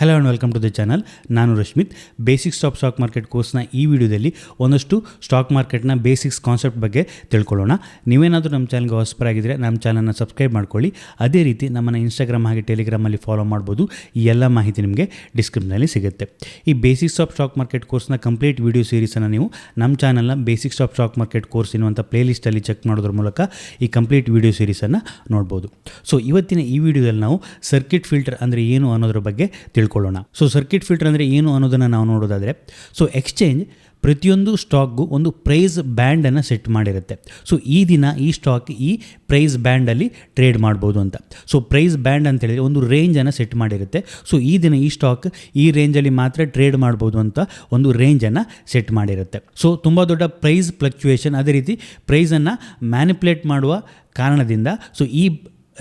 Hello and welcome to the channel. ನಾನು Rashmith. Basics of stock market ಕೋರ್ಸ್ನ ಈ ವಿಡಿಯೋದಲ್ಲಿ ಒಂದಷ್ಟು ಸ್ಟಾಕ್ ಮಾರ್ಕೆಟ್ನ ಬೇಸಿಕ್ಸ್ ಕಾನ್ಸೆಪ್ಟ್ ಬಗ್ಗೆ ತಿಳ್ಕೊಳ್ಳೋಣ. ನೀವೇನಾದರೂ ನಮ್ಮ ಚಾನಲ್ಗೆ ಹೊಸಬರಾಗಿದ್ದರೆ ನಮ್ಮ ಚಾನಲ್ನ ಸಬ್ಸ್ಕ್ರೈಬ್ ಮಾಡ್ಕೊಳ್ಳಿ. ಅದೇ ರೀತಿ ನಮ್ಮನ್ನು ಇನ್ಸ್ಟಾಗ್ರಾಮ್ ಹಾಗೆ ಟೆಲಿಗ್ರಾಮಲ್ಲಿ ಫಾಲೋ ಮಾಡ್ಬೋದು. ಈ ಎಲ್ಲ ಮಾಹಿತಿ ನಿಮಗೆ ಡಿಸ್ಕ್ರಿಪ್ಷನಲ್ಲಿ ಸಿಗುತ್ತೆ. ಈ ಬೇಸಿಕ್ಸ್ ಆಫ್ ಸ್ಟಾಕ್ ಮಾರ್ಕೆಟ್ ಕೋರ್ಸ್ನ ಕಂಪ್ಲೀಟ್ ವಿಡಿಯೋ ಸೀರೀಸನ್ನು ನೀವು ನಮ್ಮ ಚಾನಲ್ನ basics of stock market course ಎನ್ನುವಂಥ ಪ್ಲೇಲಿಸ್ಟಲ್ಲಿ ಚೆಕ್ ಮಾಡೋದ್ರ ಮೂಲಕ ಈ ಕಂಪ್ಲೀಟ್ ವಿಡಿಯೋ ಸೀರೀಸನ್ನು ನೋಡ್ಬೋದು. ಸೊ ಇವತ್ತಿನ ಈ ವಿಡಿಯೋದಲ್ಲಿ ನಾವು ಸರ್ಕ್ಯೂಟ್ ಫಿಲ್ಟರ್ ಅಂದರೆ ಏನು ಅನ್ನೋದ್ರ ಬಗ್ಗೆ ತಿಳ್ಕೊಳ್ಳೋಣ. ಸೊ ಸರ್ಕ್ಯೂಟ್ ಫಿಲ್ಟರ್ ಅಂದರೆ ಏನು ಅನ್ನೋದನ್ನು ನಾವು ನೋಡೋದಾದರೆ, ಸೊ ಎಕ್ಸ್ಚೇಂಜ್ ಪ್ರತಿಯೊಂದು ಸ್ಟಾಕ್ಗೂ ಒಂದು ಪ್ರೈಸ್ ಬ್ಯಾಂಡನ್ನು ಸೆಟ್ ಮಾಡಿರುತ್ತೆ. ಸೊ ಈ ದಿನ ಈ ಸ್ಟಾಕ್ ಈ ಪ್ರೈಸ್ ಬ್ಯಾಂಡಲ್ಲಿ ಟ್ರೇಡ್ ಮಾಡ್ಬೋದು ಅಂತ. ಸೊ ಪ್ರೈಸ್ ಬ್ಯಾಂಡ್ ಅಂತ ಹೇಳಿದರೆ ಒಂದು ರೇಂಜನ್ನು ಸೆಟ್ ಮಾಡಿರುತ್ತೆ. ಸೊ ಈ ದಿನ ಈ ಸ್ಟಾಕ್ ಈ ರೇಂಜಲ್ಲಿ ಮಾತ್ರ ಟ್ರೇಡ್ ಮಾಡ್ಬೋದು ಅಂತ ಒಂದು ರೇಂಜನ್ನು ಸೆಟ್ ಮಾಡಿರುತ್ತೆ. ಸೊ ತುಂಬ ದೊಡ್ಡ ಪ್ರೈಸ್ ಫ್ಲಕ್ಚುಯೇಷನ್, ಅದೇ ರೀತಿ ಪ್ರೈಸನ್ನು ಮ್ಯಾನಿಪುಲೇಟ್ ಮಾಡುವ ಕಾರಣದಿಂದ ಸೊ ಈ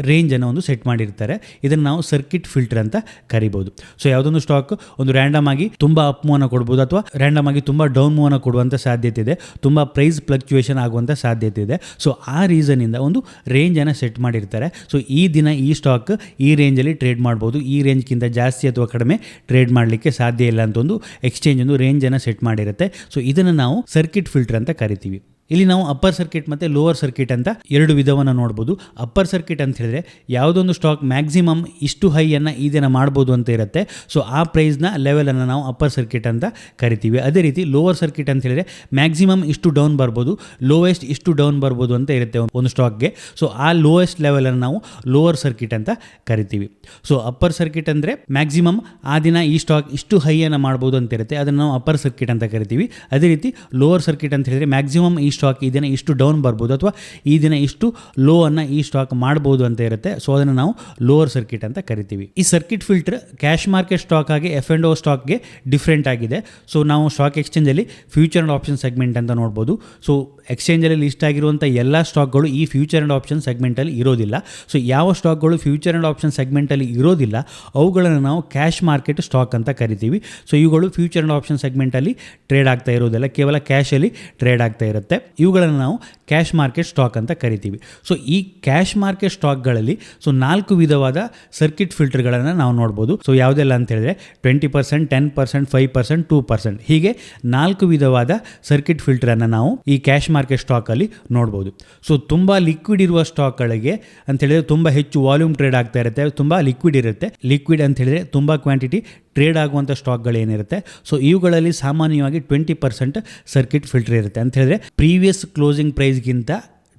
ರೇಂಜನ್ನು ಒಂದು ಸೆಟ್ ಮಾಡಿರ್ತಾರೆ. ಇದನ್ನು ನಾವು ಸರ್ಕ್ಯೂಟ್ ಫಿಲ್ಟರ್ ಅಂತ ಕರಿಬೋದು. ಸೊ ಯಾವುದೊಂದು ಸ್ಟಾಕ್ ಒಂದು ರ್ಯಾಂಡಮ್ ಆಗಿ ತುಂಬ ಅಪ್ ಮೂವನ್ನು ಕೊಡ್ಬೋದು ಅಥವಾ ರ್ಯಾಂಡಮ್ ಆಗಿ ತುಂಬ ಡೌನ್ ಮೂವನ್ನು ಕೊಡುವಂಥ ಸಾಧ್ಯತೆ ಇದೆ, ತುಂಬ ಪ್ರೈಸ್ ಫ್ಲಕ್ಚುಯೇಷನ್ ಆಗುವಂಥ ಸಾಧ್ಯತೆ ಇದೆ. ಸೊ ಆ ರೀಸನ್ನಿಂದ ಒಂದು ರೇಂಜನ್ನು ಸೆಟ್ ಮಾಡಿರ್ತಾರೆ. ಸೊ ಈ ದಿನ ಈ ಸ್ಟಾಕ್ ಈ ರೇಂಜಲ್ಲಿ ಟ್ರೇಡ್ ಮಾಡ್ಬೋದು, ಈ ರೇಂಜ್ಗಿಂತ ಜಾಸ್ತಿ ಅಥವಾ ಕಡಿಮೆ ಟ್ರೇಡ್ ಮಾಡಲಿಕ್ಕೆ ಸಾಧ್ಯ ಇಲ್ಲ ಅಂತ ಒಂದು ಎಕ್ಸ್ಚೇಂಜ್ ಒಂದು ರೇಂಜನ್ನು ಸೆಟ್ ಮಾಡಿರುತ್ತೆ. ಸೊ ಇದನ್ನು ನಾವು ಸರ್ಕ್ಯೂಟ್ ಫಿಲ್ಟರ್ ಅಂತ ಕರಿತೀವಿ. ಇಲ್ಲಿ ನಾವು ಅಪ್ಪರ್ ಸರ್ಕ್ಯೂಟ್ ಮತ್ತು ಲೋವರ್ ಸರ್ಕ್ಯೂಟ್ ಅಂತ ಎರಡು ವಿಧವನ್ನು ನೋಡ್ಬೋದು. ಅಪ್ಪರ್ ಸರ್ಕ್ಯೂಟ್ ಅಂತ ಹೇಳಿದ್ರೆ ಯಾವುದೊಂದು ಸ್ಟಾಕ್ ಮ್ಯಾಕ್ಸಿಮಮ್ ಇಷ್ಟು ಹೈಯನ್ನು ಈ ದಿನ ಮಾಡ್ಬೋದು ಅಂತ ಇರುತ್ತೆ. ಸೊ ಆ ಪ್ರೈಸ್ನ ಲೆವೆಲನ್ನು ನಾವು ಅಪ್ಪರ್ ಸರ್ಕ್ಯೂಟ್ ಅಂತ ಕರಿತೀವಿ. ಅದೇ ರೀತಿ ಲೋವರ್ ಸರ್ಕ್ಯೂಟ್ ಅಂತ ಹೇಳಿದ್ರೆ ಮ್ಯಾಕ್ಸಿಮಮ್ ಇಷ್ಟು ಡೌನ್ ಬರ್ಬೋದು, ಲೋವೆಸ್ಟ್ ಇಷ್ಟು ಡೌನ್ ಬರ್ಬೋದು ಅಂತ ಇರುತ್ತೆ ಒಂದು ಸ್ಟಾಕ್ಗೆ. ಸೊ ಆ ಲೋವೆಸ್ಟ್ ಲೆವೆಲನ್ನು ನಾವು ಲೋವರ್ ಸರ್ಕ್ಯೂಟ್ ಅಂತ ಕರಿತೀವಿ. ಸೊ ಅಪ್ಪರ್ ಸರ್ಕ್ಯೂಟ್ ಅಂದರೆ ಮ್ಯಾಕ್ಸಿಮಮ್ ಆ ದಿನ ಈ ಸ್ಟಾಕ್ ಇಷ್ಟು ಹೈಯನ್ನು ಮಾಡ್ಬೋದು ಅಂತ ಇರುತ್ತೆ, ಅದನ್ನು ನಾವು ಅಪ್ಪರ್ ಸರ್ಕ್ಯೂಟ್ ಅಂತ ಕರಿತೀವಿ. ಅದೇ ರೀತಿ ಲೋವರ್ ಸರ್ಕ್ಯೂಟ್ ಅಂತ ಹೇಳಿದ್ರೆ ಮ್ಯಾಕ್ಸಿಮಮ್ ಈ ಸ್ಟಾಕ್ ಈ ದಿನ ಇಷ್ಟು ಡೌನ್ ಬರ್ಬೋದು ಅಥವಾ ಈ ದಿನ ಇಷ್ಟು ಲೋ ಅನ್ನು ಈ ಸ್ಟಾಕ್ ಮಾಡ್ಬೋದು ಅಂತ ಇರುತ್ತೆ. ಸೊ ಅದನ್ನು ನಾವು ಲೋವರ್ ಸರ್ಕ್ಯೂಟ್ ಅಂತ ಕರಿತೀವಿ. ಈ circuit filter cash market stock ಆಗಿ F&O ಸ್ಟಾಕ್ಗೆ ಡಿಫ್ರೆಂಟ್ ಆಗಿದೆ. ಸೊ ನಾವು ಸ್ಟಾಕ್ ಎಕ್ಸ್ಚೇಂಜಲ್ಲಿ ಫ್ಯೂಚರ್ ಆ್ಯಂಡ್ ಆಪ್ಷನ್ ಸೆಗ್ಮೆಂಟ್ ಅಂತ ನೋಡ್ಬೋದು. ಸೊ ಎಕ್ಸ್ಚೇಂಜಲ್ಲಿ ಲಿಸ್ಟ್ ಆಗಿರುವಂಥ ಎಲ್ಲ ಸ್ಟಾಕ್ಗಳು ಈ ಫ್ಯೂಚರ್ ಆ್ಯಂಡ್ ಆಪ್ಷನ್ ಸೆಗ್ಮೆಂಟಲ್ಲಿ ಇರೋದಿಲ್ಲ. ಸೊ ಯಾವ ಸ್ಟಾಕ್ಗಳು ಫ್ಯೂಚರ್ ಆ್ಯಂಡ್ ಆಪ್ಷನ್ ಸೆಗ್ಮೆಂಟಲ್ಲಿ ಇರೋದಿಲ್ಲ ಅವುಗಳನ್ನು ನಾವು ಕ್ಯಾಶ್ ಮಾರ್ಕೆಟ್ ಸ್ಟಾಕ್ ಅಂತ ಕರಿತೀವಿ. ಸೊ ಇವುಗಳು ಫ್ಯೂಚರ್ ಆ್ಯಂಡ್ ಆಪ್ಷನ್ ಸೆಗ್ಮೆಂಟಲ್ಲಿ ಟ್ರೇಡ್ ಆಗ್ತಾ ಇರೋದಿಲ್ಲ, ಕೇವಲ ಕ್ಯಾಶಲ್ಲಿ ಟ್ರೇಡ್ ಆಗ್ತಾ ಇರುತ್ತೆ. ಇವುಗಳನ್ನು ನಾವು ಕ್ಯಾಶ್ ಮಾರ್ಕೆಟ್ ಸ್ಟಾಕ್ ಅಂತ ಕರಿತೀವಿ. ಸೊ ಈ ಕ್ಯಾಶ್ ಮಾರ್ಕೆಟ್ ಸ್ಟಾಕ್ಗಳಲ್ಲಿ ಸೊ 4 ವಿಧವಾದ ಸರ್ಕ್ಯೂಟ್ ಫಿಲ್ಟರ್ಗಳನ್ನು ನಾವು ನೋಡ್ಬೋದು. ಸೊ ಯಾವುದೆಲ್ಲ ಅಂತ ಹೇಳಿದ್ರೆ 20%, 10%, 5%, 2% ಹೀಗೆ 4 ವಿಧವಾದ ಸರ್ಕ್ಯೂಟ್ ಫಿಲ್ಟರನ್ನು ನಾವು ಈ ಕ್ಯಾಶ್ ಮಾರ್ಕೆಟ್ ಸ್ಟಾಕಲ್ಲಿ ನೋಡ್ಬೋದು. ಸೊ ತುಂಬ ಲಿಕ್ವಿಡ್ ಇರುವ ಸ್ಟಾಕ್ಗಳಿಗೆ ಅಂತ ಹೇಳಿದ್ರೆ ತುಂಬ ಹೆಚ್ಚು ವಾಲ್ಯೂಮ್ ಟ್ರೇಡ್ ಆಗ್ತಾ ಇರುತ್ತೆ, ತುಂಬ ಲಿಕ್ವಿಡ್ ಇರುತ್ತೆ. ಲಿಕ್ವಿಡ್ ಅಂತ ಹೇಳಿದ್ರೆ ತುಂಬ ಕ್ವಾಂಟಿಟಿ ಟ್ರೇಡ್ ಆಗುವಂಥ ಸ್ಟಾಕ್ಗಳೇನಿರುತ್ತೆ. ಸೊ ಇವುಗಳಲ್ಲಿ ಸಾಮಾನ್ಯವಾಗಿ 20% ಸರ್ಕ್ಯೂಟ್ ಫಿಲ್ಟರ್ ಇರುತ್ತೆ. ಅಂತ ಹೇಳಿದ್ರೆ ಪ್ರೀವಿಯಸ್ ಕ್ಲೋಸಿಂಗ್ ಪ್ರೈಸ್ಗಿಂತ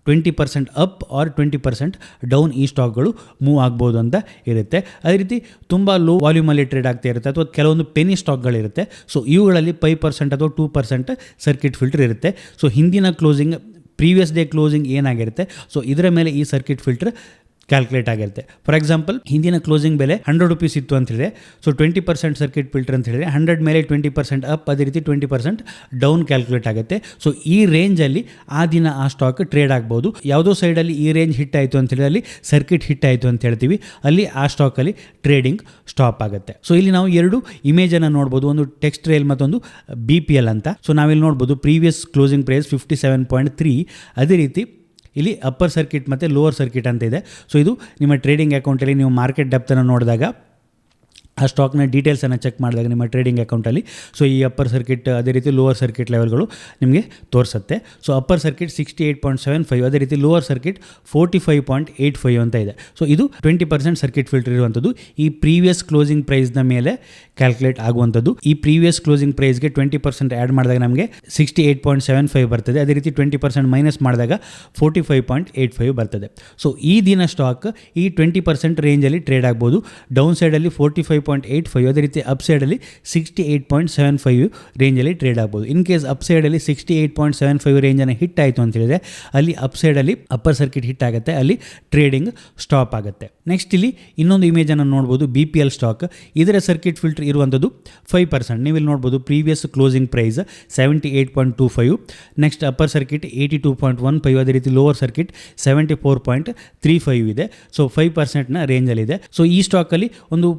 20% ಅಪ್ ಆರ್ 20% ಡೌನ್ ಈ ಸ್ಟಾಕ್ಗಳು ಮೂವ್ ಆಗ್ಬೋದು ಅಂತ ಇರುತ್ತೆ. ಅದೇ ರೀತಿ ತುಂಬ ಲೋ ವಾಲ್ಯೂಮಲ್ಲಿ ಟ್ರೇಡ್ ಆಗ್ತಾ ಇರುತ್ತೆ ಅಥವಾ ಕೆಲವೊಂದು ಪೆನಿ ಸ್ಟಾಕ್ಗಳಿರುತ್ತೆ. ಸೊ ಇವುಗಳಲ್ಲಿ 5% ಅಥವಾ 2% ಸರ್ಕ್ಯೂಟ್ ಫಿಲ್ಟರ್ ಇರುತ್ತೆ. ಸೊ ಹಿಂದಿನ ಕ್ಲೋಸಿಂಗ್ ಪ್ರೀವಿಯಸ್ ಡೇ ಕ್ಲೋಸಿಂಗ್ ಏನಾಗಿರುತ್ತೆ ಸೊ ಇದರ ಮೇಲೆ ಈ ಸರ್ಕ್ಯೂಟ್ ಫಿಲ್ಟರ್ ಕ್ಯಾಲ್ಕುಲೇಟ್ ಆಗಿರುತ್ತೆ. ಫಾರ್ ಎಕ್ಸಾಂಪಲ್ ಹಿಂದಿನ ಕ್ಲೋಸಿಂಗ್ ಬೆಲೆ 100 ರೂಪೀಸ್ ಇತ್ತು ಅಂತ ಹೇಳಿದ್ರೆ ಸೊ 20% ಸರ್ಕ್ಯೂಟ್ ಫಿಲ್ಟರ್ ಅಂತ ಹೇಳಿದ್ರೆ 100 ಮೇಲೆ 20% ಅಪ್, ಅದೇ ರೀತಿ 20% ಡೌನ್ ಕ್ಯಾಲ್ಕುಲೇಟ್ ಆಗುತ್ತೆ. ಸೊ ಈ ರೇಂಜಲ್ಲಿ ಆ ದಿನ ಆ ಸ್ಟಾಕ್ ಟ್ರೇಡ್ ಆಗ್ಬೋದು. ಯಾವುದೋ ಸೈಡಲ್ಲಿ ಈ ರೇಂಜ್ ಹಿಟ್ ಆಯಿತು ಅಂತ ಹೇಳಿದ್ರೆ ಅಲ್ಲಿ ಸರ್ಕ್ಯೂಟ್ ಹಿಟ್ ಆಯಿತು ಅಂತ ಹೇಳ್ತೀವಿ, ಅಲ್ಲಿ ಆ ಸ್ಟಾಕಲ್ಲಿ ಟ್ರೇಡಿಂಗ್ ಸ್ಟಾಪ್ ಆಗುತ್ತೆ. ಸೊ ಇಲ್ಲಿ ನಾವು ಎರಡು ಇಮೇಜನ್ನು ನೋಡ್ಬೋದು, ಒಂದು ಟೆಕ್ಸ್ಟ್ ರೇಲ್ ಮತ್ತೊಂದು BPL ಅಂತ. ಸೊ ನಾವಿಲ್ಲಿ ನೋಡ್ಬೋದು ಪ್ರೀವಿಯಸ್ ಕ್ಲೋಸಿಂಗ್ ಪ್ರೈಸ್ 57.3. ಅದೇ ರೀತಿ ಇಲ್ಲಿ ಅಪ್ಪರ್ ಸರ್ಕ್ಯೂಟ್ ಮತ್ತು ಲೋವರ್ ಸರ್ಕ್ಯೂಟ್ ಅಂತ ಇದೆ. ಸೊ ಇದು ನಿಮ್ಮ ಟ್ರೇಡಿಂಗ್ ಅಕೌಂಟಲ್ಲಿ ನೀವು ಮಾರ್ಕೆಟ್ ಡೆಪ್ತನ್ನು ನೋಡಿದಾಗ ಆ ಸ್ಟಾಕ್ನ ಡೀಟೇಲ್ಸನ್ನು ಚೆಕ್ ಮಾಡಿದಾಗ ನಿಮ್ಮ ಟ್ರೇಡಿಂಗ್ ಅಕೌಂಟಲ್ಲಿ ಸೊ ಈ ಅಪ್ಪರ್ ಸರ್ಕ್ಯೂಟ್ ಅದೇ ರೀತಿ ಲೋವರ್ ಸರ್ಕ್ಯೂಟ್ ಲೆವೆಲ್ಗಳು ನಿಮಗೆ ತೋರಿಸುತ್ತೆ. ಸೊ ಅಪ್ಪರ್ ಸರ್ಕ್ಯೂಟ್ 68.75, ಅದೇ ರೀತಿ ಲೋವರ್ ಸರ್ಕ್ಯೂಟ್ 45.85 ಅಂತ ಇದೆ. ಸೊ ಇದು 20% ಸರ್ಕ್ಯೂಟ್ ಫಿಲ್ಟರ್ ಇರುವಂಥದ್ದು. ಈ ಪ್ರೀವಿಯಸ್ ಕ್ಲೋಸಿಂಗ್ ಪ್ರೈಸ್ನ ಮೇಲೆ ಕ್ಯಾಲ್ಕುಲೇಟ್ ಆಗುವಂಥದ್ದು. ಈ ಪ್ರೀವಿಯಸ್ ಕ್ಲೋಸಿಂಗ್ ಪ್ರೈಸ್ಗೆ 20% ಆ್ಯಡ್ ಮಾಡಿದಾಗ ನಮಗೆ 68.75 ಬರ್ತದೆ. ಅದೇ ರೀತಿ 20% ಮೈನಸ್ ಮಾಡಿದಾಗ 45.85 ಬರ್ತದೆ. ಸೊ ಈ ದಿನ ಸ್ಟಾಕ್ ಈ 20% ರೇಂಜಲ್ಲಿ ಟ್ರೇಡ್ ಆಗ್ಬೋದು. ಡೌನ್ ಸೈಡಲ್ಲಿ 45.85, ಅದೇ ರೀತಿ ಅಪ್ ಸೈಡಲ್ಲಿ 68.75 ರೇಂಜಲ್ಲಿ ಟ್ರೇಡ್ ಆಗ್ಬೋದು. ಇನ್ ಕೇಸ್ ಅಪ್ ಸೈಡಲ್ಲಿ 68.75 ರೇಂಜನ್ನು ಹಿಟ್ ಆಯಿತು ಅಂತ ಹೇಳಿದ್ರೆ ಅಲ್ಲಿ ಅಪ್ ಸೈಡಲ್ಲಿ ಅಪ್ಪರ್ ಸರ್ಕ್ಯೂಟ್ ಹಿಟ್ ಆಗುತ್ತೆ, ಅಲ್ಲಿ ಟ್ರೇಡಿಂಗ್ ಸ್ಟಾಪ್ ಆಗುತ್ತೆ. ನೆಕ್ಸ್ಟ್ ಇಲ್ಲಿ ಇನ್ನೊಂದು ಇಮೇಜನ್ನು ನೋಡ್ಬೋದು, BPL ಸ್ಟಾಕ್. ಇದರ ಸರ್ಕ್ಯೂಟ್ ಫಿಲ್ಟರ್ ಇರುವಂಥದ್ದು 5%. ನೀವು ಇಲ್ಲಿ ನೋಡ್ಬೋದು previous closing price 78.25, next upper circuit 82.15, ಅದೇ ರೀತಿ ಲೋವರ್ ಸರ್ಕ್ಯೂಟ್ 74.35 ಇದೆ. ಸೊ 5%ನ ರೇಂಜಲ್ಲಿದೆ. ಸೊ ಈ ಸ್ಟಾಕಲ್ಲಿ ಒಂದು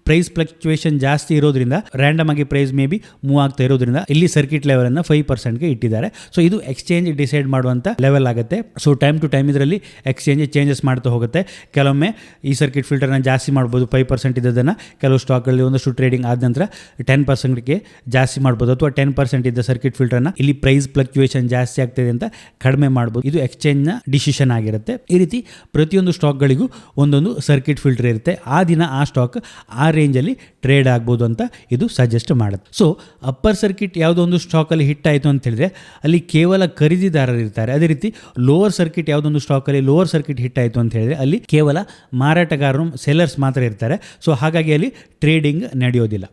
ಪ್ರೈಸ್ ಫ್ಲಕ್ಚುಯೇಷನ್ ಜಾಸ್ತಿ ಇರೋದ್ರಿಂದ ರ್ಯಾಂಡಮ್ ಆಗಿ ಪ್ರೈಸ್ ಮೇ ಬಿ ಮೂವ್ ಆಗ್ತಾ ಇರೋದ್ರಿಂದ ಇಲ್ಲಿ ಸರ್ಕಿಟ್ ಲೆವೆಲ್ ಅನ್ನು 5%ಗೆ ಇಟ್ಟಿದ್ದಾರೆ. ಸೊ ಇದು ಎಕ್ಸ್ಚೇಂಜ್ ಡಿಸೈಡ್ ಮಾಡುವಂತ ಲೆವೆಲ್ ಆಗುತ್ತೆ. ಸೊ ಟೈಮ್ ಟು ಟೈಮ್ ಇದರಲ್ಲಿ ಎಕ್ಸ್ಚೇಂಜ್ ಚೇಂಜಸ್ ಮಾಡ್ತಾ ಹೋಗುತ್ತೆ. ಕೆಲವೊಮ್ಮೆ ಈ ಸರ್ಕಿಟ್ ಫಿಲ್ಟರ್ನ ಜಾಸ್ತಿ ಮಾಡ್ಬೋದು, 5% ಇದ್ದದನ್ನು ಕೆಲವು ಸ್ಟಾಕ್ಗಳಲ್ಲಿ ಒಂದಷ್ಟು ಟ್ರೇಡಿಂಗ್ ಆದ ನಂತರ 10%ಗೆ ಜಾಸ್ತಿ ಮಾಡ್ಬೋದು, ಅಥವಾ 10% ಇದ್ದ ಸರ್ಕಿಟ್ ಫಿಲ್ಟರ್ನ ಇಲ್ಲಿ ಪ್ರೈಸ್ ಫ್ಲಕ್ಚುಯೇಷನ್ ಜಾಸ್ತಿ ಆಗ್ತಿದೆ ಅಂತ ಕಡಿಮೆ ಮಾಡ್ಬೋದು. ಇದು ಎಕ್ಸ್ಚೇಂಜ್ನ ಡಿಸಿಷನ್ ಆಗಿರುತ್ತೆ. ಈ ರೀತಿ ಪ್ರತಿಯೊಂದು ಸ್ಟಾಕ್ಗಳಿಗೂ ಒಂದೊಂದು ಸರ್ಕಿಟ್ ಫಿಲ್ಟರ್ ಇರುತ್ತೆ. ಆ ದಿನ ಆ ಸ್ಟಾಕ್ ಆ ರೇಂಜಲ್ಲಿ ಟ್ರೇಡ್ ಆಗ್ಬೋದು ಅಂತ ಇದು ಸಜೆಸ್ಟ್ ಮಾಡುತ್ತೆ. ಸೊ ಅಪ್ಪರ್ ಸರ್ಕಿಟ್ ಯಾವುದೋ ಒಂದು ಸ್ಟಾಕಲ್ಲಿ ಹಿಟ್ ಆಯಿತು ಅಂತ ಹೇಳಿದ್ರೆ ಅಲ್ಲಿ ಕೇವಲ ಖರೀದಿದಾರರು ಇರ್ತಾರೆ. ಅದೇ ರೀತಿ ಲೋವರ್ ಸರ್ಕಿಟ್ ಯಾವುದೊಂದು ಸ್ಟಾಕಲ್ಲಿ ಲೋವರ್ ಸರ್ಕಿಟ್ ಹಿಟ್ ಆಯಿತು ಅಂತ ಹೇಳಿದ್ರೆ ಅಲ್ಲಿ ಕೇವಲ ಮಾರಾಟಗಾರರು ಸೆಲ್ಲರ್ಸ್ ಮಾತ್ರ ಇರ್ತಾರೆ. ಸೊ ಹಾಗಾಗಿ ಅಲ್ಲಿ ಟ್ರೇಡಿಂಗ್ ನಡೆಯೋದಿಲ್ಲ.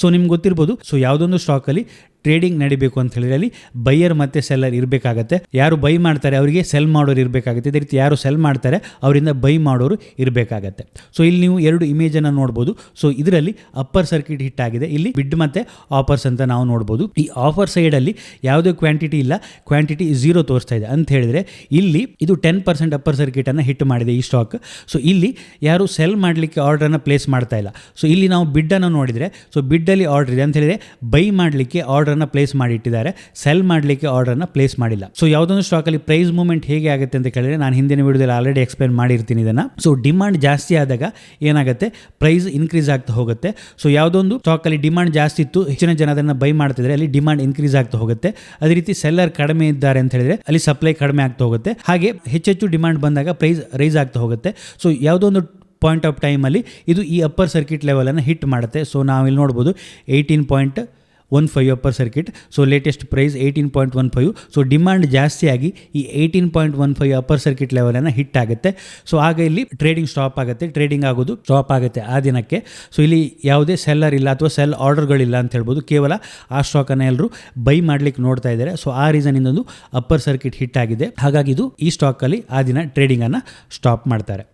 ಸೊ ನಿಮ್ಗೆ ಗೊತ್ತಿರ್ಬೋದು, ಸೊ ಯಾವುದೊಂದು ಸ್ಟಾಕಲ್ಲಿ ಟ್ರೇಡಿಂಗ್ ನಡಿಬೇಕು ಅಂತ ಹೇಳಿದ್ರೆ ಅಲ್ಲಿ ಬೈಯರ್ ಮತ್ತು ಸೆಲ್ಲರ್ ಇರಬೇಕಾಗತ್ತೆ. ಯಾರು ಬೈ ಮಾಡ್ತಾರೆ ಅವರಿಗೆ ಸೆಲ್ ಮಾಡೋರು ಇರಬೇಕಾಗುತ್ತೆ. ಇದೇ ರೀತಿ ಯಾರು ಸೆಲ್ ಮಾಡ್ತಾರೆ ಅವರಿಂದ ಬೈ ಮಾಡೋರು ಇರಬೇಕಾಗತ್ತೆ. ಸೊ ಇಲ್ಲಿ ನೀವು 2 ಇಮೇಜನ್ನು ನೋಡ್ಬೋದು. ಸೊ ಇದರಲ್ಲಿ ಅಪ್ಪರ್ ಸರ್ಕಿಟ್ ಹಿಟ್ ಆಗಿದೆ, ಇಲ್ಲಿ ಬಿಡ್ ಮತ್ತು ಆಫರ್ಸ್ ಅಂತ ನಾವು ನೋಡ್ಬೋದು. ಈ ಆಫರ್ ಸೈಡಲ್ಲಿ ಯಾವುದೇ ಕ್ವಾಂಟಿಟಿ ಇಲ್ಲ, ಕ್ವಾಂಟಿಟಿ 0 ತೋರಿಸ್ತಾ ಇದೆ ಅಂತ ಹೇಳಿದ್ರೆ ಇಲ್ಲಿ ಇದು 10% ಅಪ್ಪರ್ ಸರ್ಕಿಟನ್ನು ಹಿಟ್ ಮಾಡಿದೆ ಈ ಸ್ಟಾಕ್. ಸೊ ಇಲ್ಲಿ ಯಾರು ಸೆಲ್ ಮಾಡಲಿಕ್ಕೆ ಆರ್ಡ್ರನ್ನು ಪ್ಲೇಸ್ ಮಾಡ್ತಾ ಇಲ್ಲ. ಸೊ ಇಲ್ಲಿ ನಾವು ಬಿಡ್ಡನ್ನು ನೋಡಿದರೆ, ಸೊ ಬಿಡ್ಡಲ್ಲಿ ಆರ್ಡರ್ ಇದೆ ಅಂತ ಹೇಳಿದ್ರೆ ಬೈ ಮಾಡಲಿಕ್ಕೆ ಆರ್ಡರ್ನ ಪ್ಲೇಸ್ ಮಾಡಿ ಇಟ್ಟಿದ್ದಾರೆ, ಸೆಲ್ ಮಾಡಲಿಕ್ಕೆ ಆರ್ಡರ್ನ ಪ್ಲೇಸ್ ಮಾಡಿಲ್ಲ. ಸೊ ಯಾವುದೊಂದು ಸ್ಟಾಕಲ್ಲಿ ಪ್ರೈಸ್ ಮೂವ್ಮೆಂಟ್ ಹೇಗೆ ಆಗುತ್ತೆ ಅಂತ ಕೇಳಿದ್ರೆ ನಾನು ಹಿಂದಿನ ವಿಡಿಯೋದಲ್ಲಿ ಆಲ್ರೆಡಿ ಎಕ್ಸ್ಪ್ಲೇನ್ ಮಾಡಿರ್ತೀನಿ ಇದನ್ನು. ಸೊ ಡಿಮಾಂಡ್ ಜಾಸ್ತಿ ಆದಾಗ ಏನಾಗುತ್ತೆ, ಪ್ರೈಸ್ ಇನ್ಕ್ರೀಸ್ ಆಗ್ತಾ ಹೋಗುತ್ತೆ. ಸೊ ಯಾವುದೊಂದು ಸ್ಟಾಕಲ್ಲಿ ಡಿಮಾಂಡ್ ಜಾಸ್ತಿ ಇತ್ತು, ಹೆಚ್ಚಿನ ಜನ ಅದನ್ನು ಬೈ ಮಾಡ್ತಿದ್ರೆ ಅಲ್ಲಿ ಡಿಮಾಂಡ್ ಇನ್ಕ್ರೀಸ್ ಆಗ್ತಾ ಹೋಗುತ್ತೆ. ಅದೇ ರೀತಿ ಸೆಲ್ಲರ್ ಕಡಿಮೆ ಇದ್ದಾರೆ ಅಂತ ಹೇಳಿದ್ರೆ ಅಲ್ಲಿ ಸಪ್ಲೈ ಕಡಿಮೆ ಆಗ್ತಾ ಹೋಗುತ್ತೆ. ಹಾಗೆ ಹೆಚ್ಚೆಚ್ಚು ಡಿಮಾಂಡ್ ಬಂದಾಗ ಪ್ರೈಸ್ ರೈಸ್ ಆಗ್ತಾ ಹೋಗುತ್ತೆ. ಸೊ ಯಾವುದೊಂದು ಪಾಯಿಂಟ್ ಆಫ್ ಟೈಮಲ್ಲಿ ಇದು ಈ ಅಪ್ಪರ್ ಸರ್ಕಿಟ್ ಲೆವೆಲನ್ನು ಹಿಟ್ ಮಾಡುತ್ತೆ. ಸೊ ನಾವಿಲ್ಲಿ ನೋಡ್ಬೋದು 18.15 upper circuit. So latest price 18.15. So demand ಜಾಸ್ತಿಯಾಗಿ ಈ 18.15 ಅಪ್ಪರ್ ಸರ್ಕಿಟ್ ಲೆವೆಲನ್ನು ಹಿಟ್ ಆಗುತ್ತೆ. ಸೊ ಆಗ ಇಲ್ಲಿ ಟ್ರೇಡಿಂಗ್ ಸ್ಟಾಪ್ ಆಗುತ್ತೆ, ಟ್ರೇಡಿಂಗ್ ಆಗೋದು ಸ್ಟಾಪ್ ಆಗುತ್ತೆ ಆ ದಿನಕ್ಕೆ. ಸೊ ಇಲ್ಲಿ ಯಾವುದೇ ಸೆಲ್ಲರ್ ಇಲ್ಲ ಅಥವಾ ಸೆಲ್ ಆರ್ಡರ್ಗಳಿಲ್ಲ ಅಂತ ಹೇಳ್ಬೋದು, ಕೇವಲ ಆ ಸ್ಟಾಕನ್ನು ಎಲ್ಲರೂ ಬೈ ಮಾಡ್ಲಿಕ್ಕೆ ನೋಡ್ತಾ ಇದ್ದಾರೆ. ಸೊ ಆ ರೀಸನಿಂದ ಅಪ್ಪರ್ ಸರ್ಕಿಟ್ ಹಿಟ್ ಆಗಿದೆ. ಹಾಗಾಗಿ ಇದು ಈ ಸ್ಟಾಕಲ್ಲಿ ಆ ದಿನ ಟ್ರೇಡಿಂಗನ್ನು ಸ್ಟಾಪ್ ಮಾಡ್ತಾರೆ.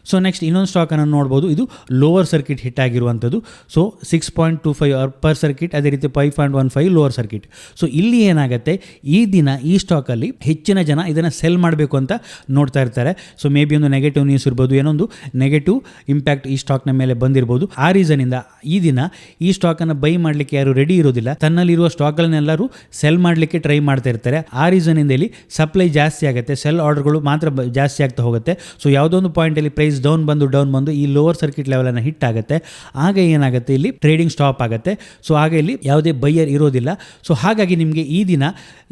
ಸೊ ನೆಕ್ಸ್ಟ್ ಇನ್ನೊಂದು ಸ್ಟಾಕನ್ನು ನೋಡ್ಬೋದು, ಇದು ಲೋವರ್ ಸರ್ಕಿಟ್ ಹಿಟ್ ಆಗಿರುವಂಥದ್ದು. ಸೊ 6.25 ಅಪ್ಪರ್ ಸರ್ಕಿಟ್, ಅದೇ ರೀತಿ 5.15 ಲೋವರ್ ಸರ್ಕಿಟ್. ಸೊ ಇಲ್ಲಿ ಏನಾಗುತ್ತೆ, ಈ ದಿನ ಈ ಸ್ಟಾಕಲ್ಲಿ ಹೆಚ್ಚಿನ ಜನ ಇದನ್ನು ಸೆಲ್ ಮಾಡಬೇಕು ಅಂತ ನೋಡ್ತಾ ಇರ್ತಾರೆ. ಸೊ ಮೇ ಬಿ ಒಂದು ನೆಗೆಟಿವ್ ನ್ಯೂಸ್ ಇರ್ಬೋದು, ಏನೊಂದು ನೆಗೆಟಿವ್ ಇಂಪ್ಯಾಕ್ಟ್ ಈ ಸ್ಟಾಕ್ನ ಮೇಲೆ ಬಂದಿರ್ಬೋದು. ಆ ರೀಸನಿಂದ ಈ ದಿನ ಈ ಸ್ಟಾಕನ್ನು ಬೈ ಮಾಡಲಿಕ್ಕೆ ಯಾರು ರೆಡಿ ಇರೋದಿಲ್ಲ, ತನ್ನಲ್ಲಿರುವ ಸ್ಟಾಕ್ಗಳನ್ನೆಲ್ಲರೂ ಸೆಲ್ ಮಾಡಲಿಕ್ಕೆ ಟ್ರೈ ಮಾಡ್ತಾ ಇರ್ತಾರೆ. ಆ ರೀಸನಿಂದ ಇಲ್ಲಿ ಸಪ್ಲೈ ಜಾಸ್ತಿ ಆಗುತ್ತೆ, ಸೆಲ್ ಆರ್ಡರ್ಗಳು ಮಾತ್ರ ಜಾಸ್ತಿ ಆಗ್ತಾ ಹೋಗುತ್ತೆ. ಸೊ ಯಾವುದೊಂದು ಪಾಯಿಂಟಲ್ಲಿ ಪ್ರೈಸ್ ಡೌನ್ ಬಂದು ಈ ಲೋವರ್ ಸರ್ಕಿಟ್ ಲೆವೆಲನ್ನು ಹಿಟ್ ಆಗುತ್ತೆ. ಆಗ ಏನಾಗುತ್ತೆ, ಇಲ್ಲಿ ಟ್ರೇಡಿಂಗ್ ಸ್ಟಾಪ್ ಆಗುತ್ತೆ. ಸೊ ಆಗ ಇಲ್ಲಿ ಯಾವುದೇ ಬೈಯರ್ ಇರೋದಿಲ್ಲ. ಸೊ ಹಾಗಾಗಿ ನಿಮಗೆ ಈ ದಿನ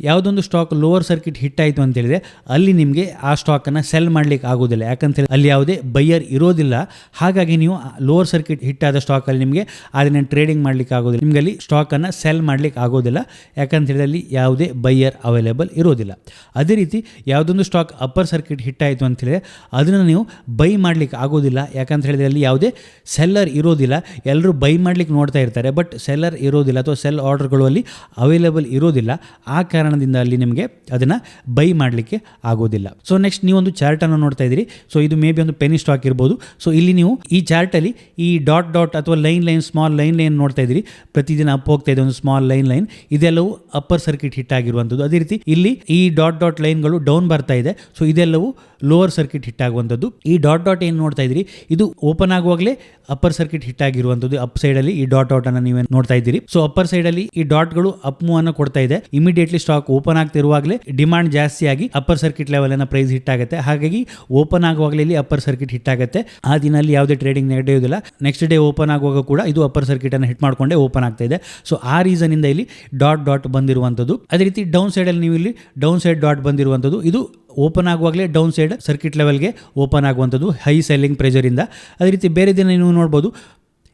ಯಾವುದೊಂದು ಸ್ಟಾಕ್ ಲೋವರ್ ಸರ್ಕಿಟ್ ಹಿಟ್ ಆಯಿತು ಅಂತ ಹೇಳಿದ್ರೆ ಅಲ್ಲಿ ನಿಮಗೆ ಆ ಸ್ಟಾಕನ್ನು ಸೆಲ್ ಮಾಡಲಿಕ್ಕೆ ಆಗೋದಿಲ್ಲ, ಯಾಕಂತೇಳಿ ಅಲ್ಲಿ ಯಾವುದೇ ಬೈಯರ್ ಇರೋದಿಲ್ಲ. ಹಾಗಾಗಿ ನೀವು ಲೋವರ್ ಸರ್ಕಿಟ್ ಹಿಟ್ ಆದ ಸ್ಟಾಕಲ್ಲಿ ನಿಮಗೆ ಅದನ್ನು ಟ್ರೇಡಿಂಗ್ ಮಾಡಲಿಕ್ಕೆ ಆಗೋದಿಲ್ಲ, ನಿಮಗೆ ಅಲ್ಲಿ ಸ್ಟಾಕನ್ನು ಸೆಲ್ ಮಾಡಲಿಕ್ಕೆ ಆಗೋದಿಲ್ಲ, ಯಾಕಂತೇಳಿ ಅಲ್ಲಿ ಯಾವುದೇ ಬೈಯರ್ ಅವೈಲೇಬಲ್ ಇರೋದಿಲ್ಲ. ಅದೇ ರೀತಿ ಯಾವುದೊಂದು ಸ್ಟಾಕ್ ಅಪ್ಪರ್ ಸರ್ಕಿಟ್ ಹಿಟ್ ಆಯಿತು ಅಂತ ಹೇಳಿದ್ರೆ ಅದನ್ನು ನೀವು ಬೈ ಮಾಡಲಿಕ್ಕೆ ಆಗೋದಿಲ್ಲ, ಯಾಕಂತ ಹೇಳಿದ್ರೆ ಅಲ್ಲಿ ಯಾವುದೇ ಸೆಲ್ಲರ್ ಇರೋದಿಲ್ಲ. ಎಲ್ಲರೂ ಬೈ ಮಾಡಲಿಕ್ಕೆ ನೋಡ್ತಾ ಇರ್ತಾರೆ, ಬಟ್ ಸೆಲ್ಲರ್ ಇರೋದಿಲ್ಲ ಅಥವಾ ಸೆಲ್ ಆರ್ಡರ್ಗಳು ಅಲ್ಲಿ ಅವೈಲೇಬಲ್ ಇರೋದಿಲ್ಲ. ಆ ಕಾರಣದಿಂದ ಅಲ್ಲಿ ನಿಮಗೆ ಅದನ್ನು ಬೈ ಮಾಡಲಿಕ್ಕೆ ಆಗೋದಿಲ್ಲ. ಸೊ ನೆಕ್ಸ್ಟ್ ನೀವೊಂದು ಚಾರ್ಟನ್ನು ನೋಡ್ತಾ ಇದ್ದೀರಿ. ಸೊ ಇದು ಮೇ ಬಿ ಒಂದು ಪೆನಿ ಸ್ಟಾಕ್ ಇರ್ಬೋದು. ಸೊ ಇಲ್ಲಿ ನೀವು ಈ ಚಾರ್ಟಲ್ಲಿ ಈ ಡಾಟ್ ಅಥವಾ ಲೈನ್ ಸ್ಮಾಲ್ ಲೈನ್ ನೋಡ್ತಾ ಇದ್ದೀರಿ, ಪ್ರತಿದಿನ ಅಪ್ ಹೋಗ್ತಾ ಇದೆ ಒಂದು ಸ್ಮಾಲ್ ಲೈನ್. ಇದೆಲ್ಲವೂ ಅಪ್ಪರ್ ಸರ್ಕಿಟ್ ಹಿಟ್ ಆಗಿರುವಂಥದ್ದು. ಅದೇ ರೀತಿ ಇಲ್ಲಿ ಈ ಡಾಟ್ ಲೈನ್ಗಳು ಡೌನ್ ಬರ್ತಾ ಇದೆ. ಸೊ ಇದೆಲ್ಲವೂ ಲೋವರ್ ಸರ್ಕಿಟ್ ಹಿಟ್ ಆಗುವಂಥದ್ದು. ಈ ಡಾಟ್ ಏನು ನೋಡ್ತಾ ಇದ್ದೀರಿ, ಇದು ಓಪನ್ ಆಗುವಾಗಲೇ ಅಪ್ಪರ್ ಸರ್ಕಿಟ್ ಹಿಟ್ ಆಗಿರುವಂಥದ್ದು. ಅಪ್ ಸೈಡಲ್ಲಿ ಈ ಡಾಟ್ ಅನ್ನು ನೀವೇ ನೋಡ್ತಾ ಇದ್ದೀರಿ. ಸೊ ಅಪ್ಪರ್ ಸೈಡಲ್ಲಿ ಈ ಡಾಟ್ಗಳು ಅಪ್ ಮೂವ್ ಅನ್ನು ಕೊಡ್ತಾ ಇದೆ. ಇಮಿಡಿಯೇಟ್ಲಿ ಸ್ಟಾಕ್ ಓಪನ್ ಆಗ್ತಿರುವಾಗಲೇ ಡಿಮಾಂಡ್ ಜಾಸ್ತಿ ಆಗಿ ಅಪ್ಪರ್ ಸರ್ಕಿಟ್ ಲೆವೆಲ್ ಅನ್ನ ಪ್ರೈಸ್ ಹಿಟ್ ಆಗುತ್ತೆ. ಹಾಗಾಗಿ ಓಪನ್ ಆಗುವಾಗಲೇ ಇಲ್ಲಿ ಅಪ್ಪರ್ ಸರ್ಕಿಟ್ ಹಿಟ್ ಆಗುತ್ತೆ. ಆ ದಿನಲ್ಲಿ ಯಾವುದೇ ಟ್ರೇಡಿಂಗ್ ನಡೆಯೋದಿಲ್ಲ. ನೆಕ್ಸ್ಟ್ ಡೇ ಓಪನ್ ಆಗುವಾಗ ಕೂಡ ಇದು ಅಪ್ಪರ್ ಸರ್ಕಿಟ್ ಅನ್ನು ಹಿಟ್ ಮಾಡಿಕೊಂಡೇ ಓಪನ್ ಆಗ್ತಾ ಇದೆ. ಸೊ ಆ ರೀಸನ್ ಇಂದ ಇಲ್ಲಿ ಡಾಟ್ ಬಂದಿರುವಂಥದ್ದು. ಅದೇ ರೀತಿ ಡೌನ್ ಸೈಡಲ್ಲಿ ನೀವು ಇಲ್ಲಿ ಡೌನ್ ಸೈಡ್ ಡಾಟ್ ಬಂದಿರುವಂಥದ್ದು. ಇದು ಓಪನ್ ಆಗುವಾಗಲೇ ಡೌನ್ ಸೈಡ್ ಸರ್ಕಿಟ್ ಲೆವೆಲ್ಗೆ ಓಪನ್ ಆಗುವಂಥದ್ದು ಹೈ ಸೆಲ್ಲಿಂಗ್ ಪ್ರೆಷರಿಂದ. ಅದೇ ರೀತಿ ಬೇರೆ ದಿನ ನೀವು ನೋಡ್ಬೋದು,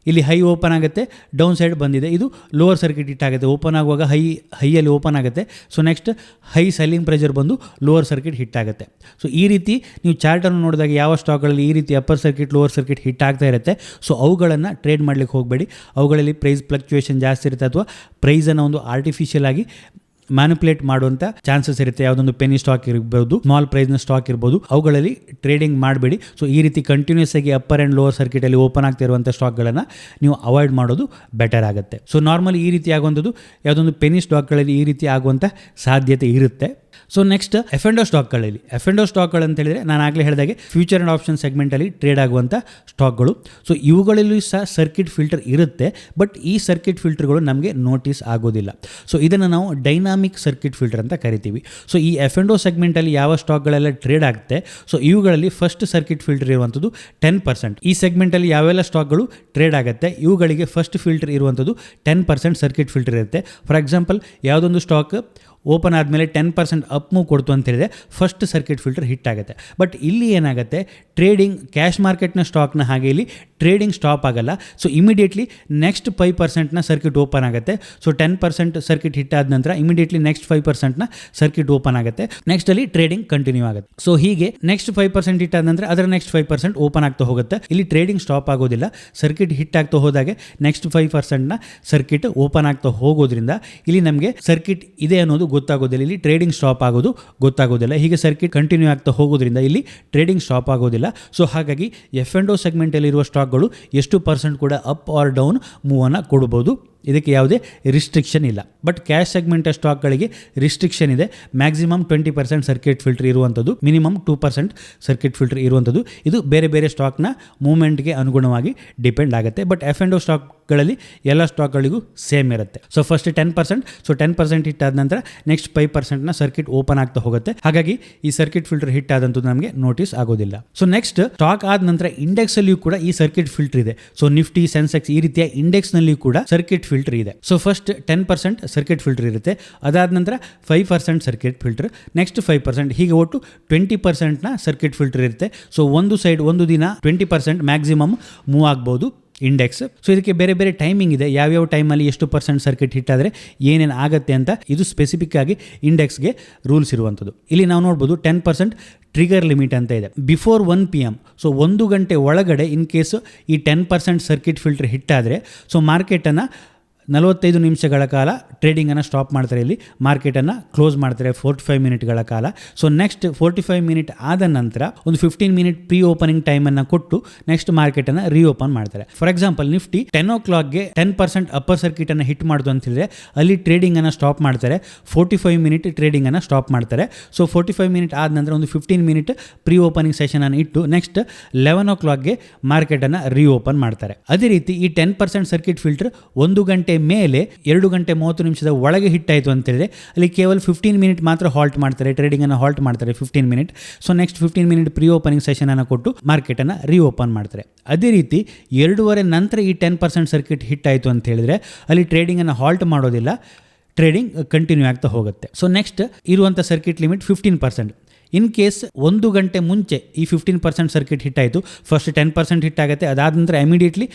ಇಲ್ಲಿ ಹೈ ಓಪನ್ ಆಗುತ್ತೆ, ಡೌನ್ ಸೈಡ್ ಬಂದಿದೆ, ಇದು ಲೋವರ್ ಸರ್ಕಿಟ್ ಹಿಟ್ ಆಗುತ್ತೆ. ಓಪನ್ ಆಗುವಾಗ ಹೈಯಲ್ಲಿ ಓಪನ್ ಆಗುತ್ತೆ. So next high selling pressure ಬಂದು ಲೋವರ್ ಸರ್ಕಿಟ್ ಹಿಟ್ ಆಗುತ್ತೆ. ಸೊ ಈ ರೀತಿ ನೀವು ಚಾರ್ಟನ್ನು ನೋಡಿದಾಗ ಯಾವ ಸ್ಟಾಕ್ಗಳಲ್ಲಿ ಈ ರೀತಿ upper circuit lower circuit hit ಆಗ್ತಾ ಇರುತ್ತೆ, ಸೊ ಅವುಗಳನ್ನು ಟ್ರೇಡ್ ಮಾಡಲಿಕ್ಕೆ ಹೋಗಬೇಡಿ. ಅವುಗಳಲ್ಲಿ ಪ್ರೈಸ್ ಫ್ಲಕ್ಚುಯೇಷನ್ ಜಾಸ್ತಿ ಇರುತ್ತೆ ಅಥವಾ ಪ್ರೈಸನ್ನು ಒಂದು ಆರ್ಟಿಫಿಷಿಯಲ್ ಆಗಿ ಮ್ಯಾನಿಪುಲೇಟ್ ಮಾಡುವಂಥ ಚಾನ್ಸಸ್ ಇರುತ್ತೆ. ಯಾವುದೊಂದು ಪೆನಿ ಸ್ಟಾಕ್ ಇರ್ಬೋದು, ಸ್ಮಾಲ್ ಪ್ರೈಸ್ನ ಸ್ಟಾಕ್ ಇರ್ಬೋದು, ಅವುಗಳಲ್ಲಿ ಟ್ರೇಡಿಂಗ್ ಮಾಡಬೇಡಿ. ಸೊ ಈ ರೀತಿ ಕಂಟಿನ್ಯೂಸ್ ಆಗಿ ಅಪ್ಪರ್ ಆ್ಯಂಡ್ ಲೋವರ್ ಸರ್ಕಿಟಲ್ಲಿ ಓಪನ್ ಆಗ್ತಾ ಇರುವಂಥ ಸ್ಟಾಕ್ಗಳನ್ನು ನೀವು ಅವಾಯ್ಡ್ ಮಾಡೋದು ಬೆಟರ್ ಆಗುತ್ತೆ. ಸೊ ನಾರ್ಮಲಿ ಈ ರೀತಿ ಆಗುವಂಥದ್ದು ಯಾವುದೊಂದು ಪೆನಿ ಸ್ಟಾಕ್ಗಳಲ್ಲಿ ಈ ರೀತಿ ಆಗುವಂಥ ಸಾಧ್ಯತೆ ಇರುತ್ತೆ. ಸೊ ನೆಕ್ಸ್ಟ್ ಎಫ್&ಓ ಸ್ಟಾಕ್ಗಳಲ್ಲಿ ಸ್ಟಾಕ್ಗಳು ಅಂತ ಹೇಳಿದ್ರೆ ನಾನು ಆಗಲೇ ಹೇಳಿದಾಗೆ ಫ್ಯೂಚರ್ ಆ್ಯಂಡ್ ಆಪ್ಷನ್ ಸೆಗ್ಮೆಂಟಲ್ಲಿ ಟ್ರೇಡ್ ಆಗುವಂಥ ಸ್ಟಾಕ್ಗಳು. ಸೊ ಇವುಗಳಲ್ಲೂ ಸಹ ಸರ್ಕಿಟ್ ಫಿಲ್ಟರ್ ಇರುತ್ತೆ, ಬಟ್ ಈ ಸರ್ಕಿಟ್ ಫಿಲ್ಟರ್ಗಳು ನಮಗೆ ನೋಟಿಸ್ ಆಗೋದಿಲ್ಲ. ಸೊ ಇದನ್ನು ನಾವು ಡೈನಾಮಿಕ್ ಸರ್ಕಿಟ್ ಫಿಲ್ಟರ್ ಅಂತ ಕರಿತೀವಿ. ಸೊ ಈ ಎಫ್&ಓ ಸೆಗ್ಮೆಂಟಲ್ಲಿ ಯಾವ ಸ್ಟಾಕ್ಗಳೆಲ್ಲ ಟ್ರೇಡ್ ಆಗುತ್ತೆ, ಸೊ ಇವುಗಳಲ್ಲಿ ಫಸ್ಟ್ ಸರ್ಕಿಟ್ ಫಿಲ್ಟರ್ ಇರುವಂಥದ್ದು 10%. ಈ ಸೆಗ್ಮೆಂಟಲ್ಲಿ ಯಾವೆಲ್ಲ ಸ್ಟಾಕ್ಗಳು ಟ್ರೇಡ್ ಆಗುತ್ತೆ ಇವುಗಳಿಗೆ ಫಸ್ಟ್ ಫಿಲ್ಟರ್ ಇರುವಂಥದ್ದು 10% ಸರ್ಕಿಟ್ ಫಿಲ್ಟರ್ ಇರುತ್ತೆ. ಫಾರ್ ಎಕ್ಸಾಂಪಲ್ ಯಾವುದೊಂದು ಸ್ಟಾಕ್ ಓಪನ್ ಆದಮೇಲೆ 10% ಅಪ್ ಮೂವ್ ಕೊಡ್ತು ಅಂತ ಹೇಳಿದ್ರೆ ಫಸ್ಟ್ ಸರ್ಕಿಟ್ ಫಿಲ್ಟರ್ ಹಿಟ್ ಆಗುತ್ತೆ. ಬಟ್ ಇಲ್ಲಿ ಏನಾಗುತ್ತೆ, ಟ್ರೇಡಿಂಗ್ ಕ್ಯಾಶ್ ಮಾರ್ಕೆಟ್ನ ಸ್ಟಾಕ್ನ ಹಾಗೆ ಇಲ್ಲಿ ಟ್ರೇಡಿಂಗ್ ಸ್ಟಾಪ್ ಆಗಲ್ಲ. ಸೊ ಇಮಿಡಿಯೇಟ್ಲಿ ನೆಕ್ಸ್ಟ್ 5%ನ ಸರ್ಕಿಟ್ ಓಪನ್ ಆಗುತ್ತೆ. ಸೊ 10% ಸರ್ಕಿಟ್ ಹಿಟ್ ಆದ ನಂತರ ಇಮಿಡಿಯೇಟ್ಲಿ ನೆಕ್ಸ್ಟ್ 5%ನ ಸರ್ಕಿಟ್ ಓಪನ್ ಆಗುತ್ತೆ. ನೆಕ್ಸ್ಟ್ ಅಲ್ಲಿ ಟ್ರೇಡಿಂಗ್ ಕಂಟಿನ್ಯೂ ಆಗುತ್ತೆ. ಸೊ ಹೀಗೆ ನೆಕ್ಸ್ಟ್ 5% ಹಿಟ್ ಆದ ನಂತರ ಅದರ ನೆಕ್ಸ್ಟ್ 5% ಓಪನ್ ಆಗ್ತಾ ಹೋಗುತ್ತೆ. ಇಲ್ಲಿ ಟ್ರೇಡಿಂಗ್ ಸ್ಟಾಪ್ ಆಗೋದಿಲ್ಲ. ಸರ್ಕಿಟ್ ಹಿಟ್ ಆಗ್ತಾ ಹೋದಾಗೆ ನೆಕ್ಸ್ಟ್ 5%ನ ಸರ್ಕಿಟ್ ಓಪನ್ ಆಗ್ತಾ ಹೋಗೋದ್ರಿಂದ ಇಲ್ಲಿ ನಮಗೆ ಸರ್ಕಿಟ್ ಇದೆ ಅನ್ನೋದು ಗೊತ್ತಾಗೋದಿಲ್ಲ. ಇಲ್ಲಿ ಟ್ರೇಡಿಂಗ್ ಸ್ಟಾಪ್ ಆಗೋದು ಗೊತ್ತಾಗೋದಿಲ್ಲ. ಹೀಗೆ ಸರ್ಕಿಟ್ ಕಂಟಿನ್ಯೂ ಆಗ್ತಾ ಹೋಗೋದ್ರಿಂದ ಇಲ್ಲಿ ಟ್ರೇಡಿಂಗ್ ಸ್ಟಾಪ್ ಆಗೋದಿಲ್ಲ. ಸೊ ಹಾಗಾಗಿ ಎಫ್&ಓ ಸೆಗ್ಮೆಂಟಲ್ಲಿ ಇರುವ ಸ್ಟಾಕ್ಗಳು ಎಷ್ಟು % ಕೂಡ ಅಪ್ ಆರ್ ಡೌನ್ ಮೂವನ್ನು ಕೊಡ್ಬೋದು. ಇದಕ್ಕೆ ಯಾವುದೇ ರಿಸ್ಟ್ರಿಕ್ಷನ್ ಇಲ್ಲ. ಬಟ್ ಕ್ಯಾಶ್ ಸೆಗ್ಮೆಂಟ್ ಸ್ಟಾಕ್ಗಳಿಗೆ ರಿಸ್ಟ್ರಿಕ್ಷನ್ ಇದೆ. ಮ್ಯಾಕ್ಸಿಮಮ್ 20% ಸರ್ಕಿಟ್ ಫಿಲ್ಟರ್ ಇರುವಂಥದ್ದು, ಮಿನಿಮಮ್ 2% ಸರ್ಕಿಟ್ ಫಿಲ್ಟರ್ ಇರುವಂಥದ್ದು. ಇದು ಬೇರೆ ಬೇರೆ ಸ್ಟಾಕ್ನ ಮೂವ್ಮೆಂಟ್ಗೆ ಅನುಗುಣವಾಗಿ ಡಿಪೆಂಡ್ ಆಗುತ್ತೆ. ಬಟ್ ಎಫ್&ಓ ಸ್ಟಾಕ್ಗಳಲ್ಲಿ ಎಲ್ಲ ಸ್ಟಾಕ್ಗಳಿಗೂ ಸೇಮ್ ಇರುತ್ತೆ. ಸೊ ಫಸ್ಟ್ 10%, ಸೊ 10% ಹಿಟ್ ಆದ ನಂತರ ನೆಕ್ಸ್ಟ್ 5%ನ ಸರ್ಕಿಟ್ ಓಪನ್ ಆಗ್ತಾ ಹೋಗುತ್ತೆ. ಹಾಗಾಗಿ ಈ ಸರ್ಕಿಟ್ ಫಿಲ್ಟರ್ ಹಿಟ್ ಆದಂಥದ್ದು ನಮಗೆ ನೋಟಿಸ್ ಆಗೋದಿಲ್ಲ. ಸೊ ನೆಕ್ಸ್ಟ್ ಸ್ಟಾಕ್ ಆದ ನಂತರ ಇಂಡೆಕ್ಸ್ ಅಲ್ಲಿಯೂ ಕೂಡ ಈ ಸರ್ಕಿಟ್ ಫಿಲ್ಟರ್ ಇದೆ. ಸೊ ನಿಫ್ಟಿ, ಸೆನ್ಸೆಕ್ಸ್ ಈ ರೀತಿಯ ಇಂಡೆಕ್ಸ್ ನಲ್ಲಿ ಕೂಡ ಸರ್ಕಿಟ್ ಫಿಲ್ಟರ್ ಇದೆ. ಸೊ ಫಸ್ಟ್ 10% ಸರ್ಕಿಟ್ ಫಿಲ್ಟರ್ ಇರುತ್ತೆ. ಅದಾದ ನಂತರ 5% ಸರ್ಕಿಟ್ ಫಿಲ್ಟರ್, ನೆಕ್ಸ್ಟ್ 5%, ಹೀಗೆ ಒಟ್ಟು 20%ನ ಸರ್ಕಿಟ್ ಫಿಲ್ಟರ್ ಇರುತ್ತೆ. ಸೊ ಒಂದು ಸೈಡ್ ಒಂದು ದಿನ 20% ಮ್ಯಾಕ್ಸಿಮಮ್ ಮೂವ್ ಆಗ್ಬೋದು ಇಂಡೆಕ್ಸ್. ಸೊ ಇದಕ್ಕೆ ಬೇರೆ ಬೇರೆ ಟೈಮಿಂಗ್ ಇದೆ. ಯಾವ್ಯಾವ ಟೈಮಲ್ಲಿ ಎಷ್ಟು % ಸರ್ಕಿಟ್ ಹಿಟ್ ಆದರೆ ಏನೇನು ಆಗುತ್ತೆ ಅಂತ ಇದು ಸ್ಪೆಸಿಫಿಕ್ ಆಗಿ ಇಂಡೆಕ್ಸ್ಗೆ ರೂಲ್ಸ್ ಇರುವಂಥದ್ದು. ಇಲ್ಲಿ ನಾವು ನೋಡ್ಬೋದು 10% ಟ್ರಿಗರ್ ಲಿಮಿಟ್ ಅಂತ ಇದೆ. ಬಿಫೋರ್ 1 PM, ಸೊ 1 ಗಂಟೆ ಒಳಗಡೆ ಇನ್ ಕೇಸು ಈ 10% ಸರ್ಕಿಟ್ ಫಿಲ್ಟರ್ ಹಿಟ್ ಆದರೆ ಸೊ ಮಾರ್ಕೆಟನ್ನು 45 ನಿಮಿಷಗಳ ಕಾಲ ಟ್ರೇಡಿಂಗನ್ನು ಸ್ಟಾಪ್ ಮಾಡ್ತಾರೆ. ಇಲ್ಲಿ ಮಾರ್ಕೆಟನ್ನು ಕ್ಲೋಸ್ ಮಾಡ್ತಾರೆ 45 ಮಿನಿಟ್ಗಳ ಕಾಲ. ಸೊ ನೆಕ್ಸ್ಟ್ 45 ಮಿನಿಟ್ ಆದ ನಂತರ ಒಂದು 15 ಮಿನಿಟ್ ಪ್ರೀ ಓಪನಿಂಗ್ ಟೈಮನ್ನು ಕೊಟ್ಟು ನೆಕ್ಸ್ಟ್ ಮಾರ್ಕೆಟನ್ನು ರೀಓಪನ್ ಮಾಡ್ತಾರೆ. ಫಾರ್ ಎಕ್ಸಾಂಪಲ್ ನಿಫ್ಟಿ 10 o'clockಗೆ 10% ಅಪ್ಪರ್ ಸರ್ಕಿಟನ್ನು ಹಿಟ್ ಮಾಡೋದು ಅಂತ ಹೇಳಿದ್ರೆ ಅಲ್ಲಿ ಟ್ರೇಡಿಂಗನ್ನು ಸ್ಟಾಪ್ ಮಾಡ್ತಾರೆ. 45 ಮಿನಿಟ್ ಟ್ರೇಡಿಂಗನ್ನು ಸ್ಟಾಪ್ ಮಾಡ್ತಾರೆ. ಸೊ 45 ಮಿನಿಟ್ ಆದ ನಂತರ ಒಂದು 15 ಮಿನಿಟ್ ಪ್ರೀ ಓಪನಿಂಗ್ ಸೆಷನನ್ನು ಇಟ್ಟು ನೆಕ್ಸ್ಟ್ 11 o'clockಗೆ ಮಾರ್ಕೆಟನ್ನು ರೀಓಪನ್ ಮಾಡ್ತಾರೆ. ಅದೇ ರೀತಿ ಈ 10% ಸರ್ಕಿಟ್ ಫಿಲ್ಟರ್ 1 ಗಂಟೆ ಮೇಲೆ 2 ಗಂಟೆ 30 ನಿಮಿಷದ ಒಳಗೆ ಹಿಟ್ ಆಯಿತು ಅಂತ ಹೇಳಿದ್ರೆ ಅಲ್ಲಿ ಕೇವಲ 15 ಮಿನಿಟ್ ಮಾತ್ರ ಹಾಲ್ಟ್ ಮಾಡ್ತಾರೆ, ಟ್ರೇಡಿಂಗನ್ನು ಹಾಲ್ಟ್ ಮಾಡ್ತಾರೆ 15 minute. So next 15 minute pre opening ಸೆಷನನ್ನು ಕೊಟ್ಟು ಮಾರ್ಕೆಟನ್ನು ರೀಓಪನ್ ಮಾಡ್ತಾರೆ. ಅದೇ ರೀತಿ 2:30 ನಂತರ ಈ 10% ಸರ್ಕಿಟ್ ಹಿಟ್ ಆಯಿತು ಅಂತ ಹೇಳಿದ್ರೆ ಅಲ್ಲಿ ಟ್ರೇಡಿಂಗನ್ನು ಹಾಲ್ಟ್ ಮಾಡೋದಿಲ್ಲ, ಟ್ರೇಡಿಂಗ್ ಕಂಟಿನ್ಯೂ ಆಗ್ತಾ ಹೋಗುತ್ತೆ. ಸೊ ನೆಕ್ಸ್ಟ್ ಇರುವಂಥ ಸರ್ಕಿಟ್ ಲಿಮಿಟ್ 15%. ಇನ್ ಕೇಸ್ 1 ಗಂಟೆ ಮುಂಚೆ ಈ 15% ಸರ್ಕಿಟ್ ಹಿಟ್ ಆಯಿತು, ಫಸ್ಟ್ 10% ಹಿಟ್ ಆಗುತ್ತೆ. ಅದಾದ ನಂತರ ಇಮಿಡಿಯೇಟ್ಲಿ